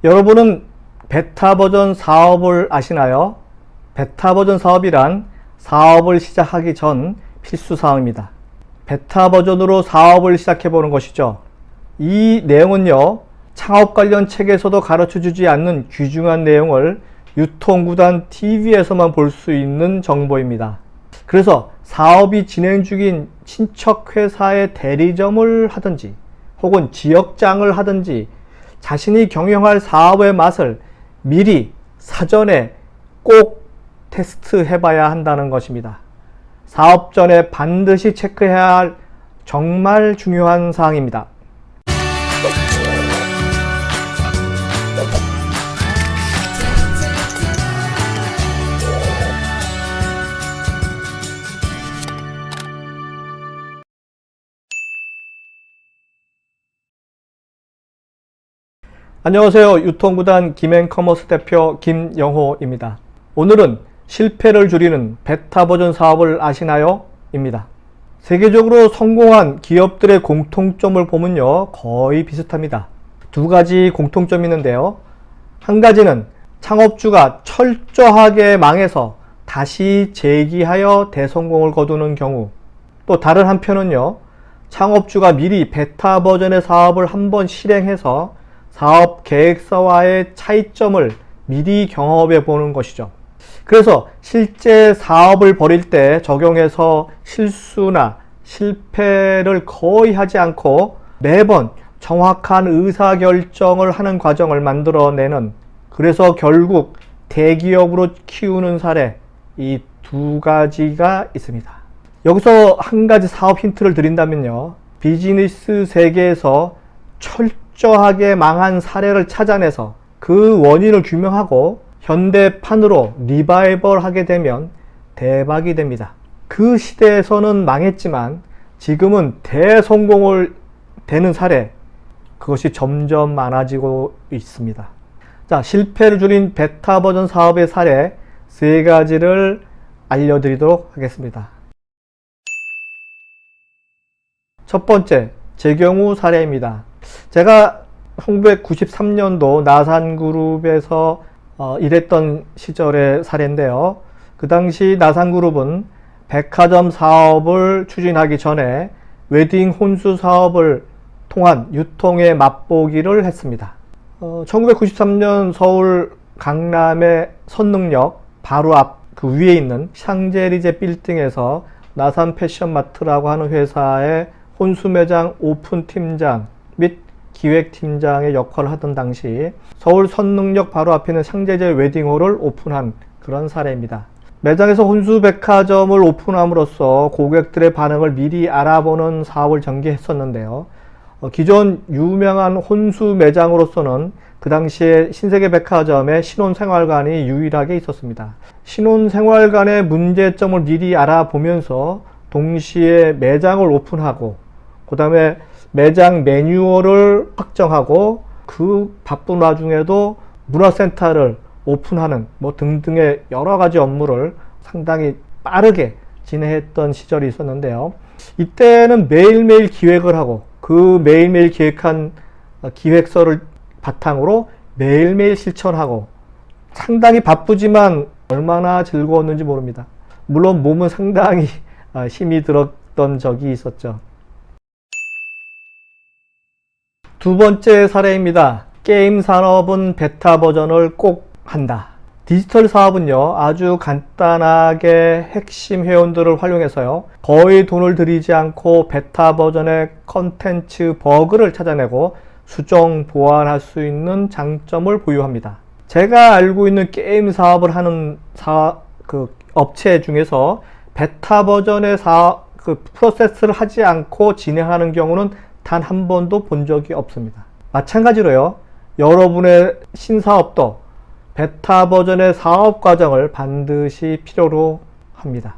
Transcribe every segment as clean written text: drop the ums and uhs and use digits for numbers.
여러분은 베타 버전 사업을 아시나요? 베타 버전 사업이란 사업을 시작하기 전 필수 사항입니다. 베타 버전으로 사업을 시작해 보는 것이죠. 이 내용은요, 창업 관련 책에서도 가르쳐 주지 않는 귀중한 내용을 유통구단 TV에서만 볼 수 있는 정보입니다. 그래서 사업이 진행 중인 친척 회사의 대리점을 하든지 혹은 지역장을 하든지 자신이 경영할 사업의 맛을 미리 사전에 꼭 테스트 해봐야 한다는 것입니다. 사업 전에 반드시 체크해야 할 정말 중요한 사항입니다. 안녕하세요. 유통구단 김앤커머스 대표 김영호입니다. 오늘은 실패를 줄이는 베타 버전 사업을 아시나요? 입니다. 세계적으로 성공한 기업들의 공통점을 보면요, 거의 비슷합니다. 두 가지 공통점이 있는데요. 한 가지는 창업주가 철저하게 망해서 다시 재기하여 대성공을 거두는 경우, 또 다른 한편은요, 창업주가 미리 베타 버전의 사업을 한번 실행해서 사업 계획서와의 차이점을 미리 경험해 보는 것이죠. 그래서 실제 사업을 벌일 때 적용해서 실수나 실패를 거의 하지 않고 매번 정확한 의사결정을 하는 과정을 만들어내는, 그래서 결국 대기업으로 키우는 사례, 이 두 가지가 있습니다. 여기서 한 가지 사업 힌트를 드린다면요, 비즈니스 세계에서 철저하게 망한 사례를 찾아내서 그 원인을 규명하고 현대판으로 리바이벌 하게 되면 대박이 됩니다. 그 시대에서는 망했지만 지금은 대성공을 되는 사례, 그것이 점점 많아지고 있습니다. 자, 실패를 줄인 베타 버전 사업의 사례 세 가지를 알려드리도록 하겠습니다. 첫 번째, 제 경우 사례입니다. 제가 1993년도 나산그룹에서 일했던 시절의 사례인데요. 그 당시 나산그룹은 백화점 사업을 추진하기 전에 웨딩 혼수 사업을 통한 유통에 맛보기를 했습니다. 1993년 서울 강남의 선능역 바로 앞 그 위에 있는 샹젤리제 빌딩에서 나산 패션마트라고 하는 회사의 혼수 매장 오픈 팀장 및 기획팀장의 역할을 하던 당시 서울 선능역 바로 앞에 있는 샹젤리제 웨딩홀을 오픈한 그런 사례입니다. 매장에서 혼수 백화점을 오픈함으로써 고객들의 반응을 미리 알아보는 사업을 전개했었는데요. 기존 유명한 혼수 매장으로서는 그 당시에 신세계 백화점에 신혼생활관이 유일하게 있었습니다. 신혼생활관의 문제점을 미리 알아보면서 동시에 매장을 오픈하고 그 다음에 매장 매뉴얼을 확정하고 그 바쁜 와중에도 문화센터를 오픈하는 등등의 여러 가지 업무를 상당히 빠르게 진행했던 시절이 있었는데요. 이때는 매일매일 기획을 하고 그 매일매일 기획한 기획서를 바탕으로 매일매일 실천하고 상당히 바쁘지만 얼마나 즐거웠는지 모릅니다. 물론 몸은 상당히 힘이 들었던 적이 있었죠. 두 번째 사례입니다. 게임 산업은 베타 버전을 꼭 한다. 디지털 사업은요, 아주 간단하게 핵심 회원들을 활용해서요, 거의 돈을 들이지 않고 베타 버전의 컨텐츠 버그를 찾아내고 수정 보완할 수 있는 장점을 보유합니다. 제가 알고 있는 게임 사업을 하는 업체 중에서 베타 버전의 프로세스를 하지 않고 진행하는 경우는 단 한 번도 본 적이 없습니다. 마찬가지로요, 여러분의 신사업도 베타 버전의 사업 과정을 반드시 필요로 합니다.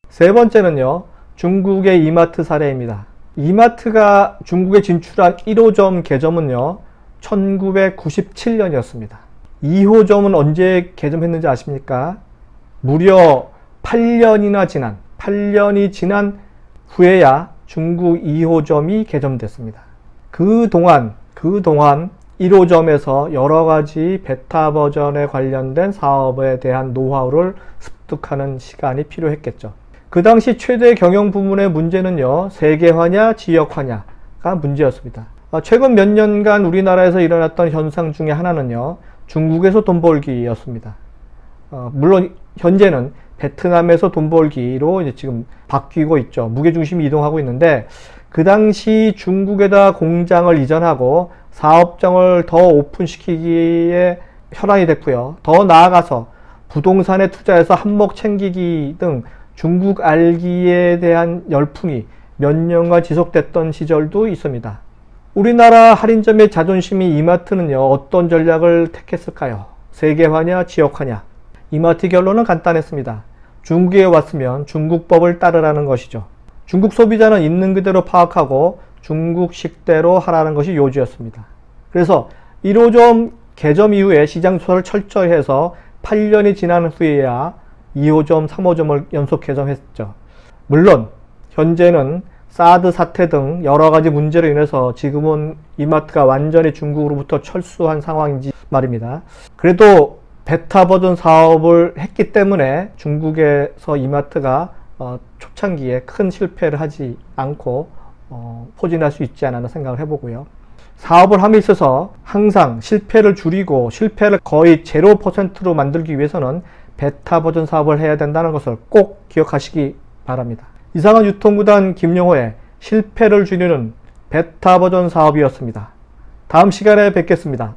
세 번째는요, 중국의 이마트 사례입니다. 이마트가 중국에 진출한 1호점 개점은요, 1997년이었습니다. 2호점은 언제 개점했는지 아십니까? 무려 8년이 지난 후에야 중국 2호점이 개점됐습니다. 그동안 1호점에서 여러 가지 베타 버전에 관련된 사업에 대한 노하우를 습득하는 시간이 필요했겠죠. 그 당시 최대 경영 부문의 문제는요, 세계화냐 지역화냐가 문제였습니다. 최근 몇 년간 우리나라에서 일어났던 현상 중에 하나는요, 중국에서 돈 벌기였습니다. 물론 현재는 베트남에서 돈 벌기로 이제 지금 바뀌고 있죠. 무게중심이 이동하고 있는데, 그 당시 중국에다 공장을 이전하고 사업장을 더 오픈시키기에 혈안이 됐고요. 더 나아가서 부동산에 투자해서 한몫 챙기기 등 중국 알기에 대한 열풍이 몇 년간 지속됐던 시절도 있습니다. 우리나라 할인점의 자존심이 이마트는요, 어떤 전략을 택했을까요? 세계화냐 지역화냐? 이마트 결론은 간단했습니다. 중국에 왔으면 중국법을 따르라는 것이죠. 중국 소비자는 있는 그대로 파악하고 중국식대로 하라는 것이 요지였습니다. 그래서 1호점 개점 이후에 시장 조사를 철저히 해서 8년이 지난 후에야 2호점, 3호점을 연속 개점했죠. 물론 현재는 사드 사태 등 여러 가지 문제로 인해서 지금은 이마트가 완전히 중국으로부터 철수한 상황인지 말입니다. 그래도 베타 버전 사업을 했기 때문에 중국에서 이마트가 초창기에 큰 실패를 하지 않고 포진할 수 있지 않았나 생각을 해보고요. 사업을 함에 있어서 항상 실패를 줄이고 실패를 거의 0%로 만들기 위해서는 베타 버전 사업을 해야 된다는 것을 꼭 기억하시기 바랍니다. 이상은 유통구단 김용호의 실패를 줄이는 베타 버전 사업이었습니다. 다음 시간에 뵙겠습니다.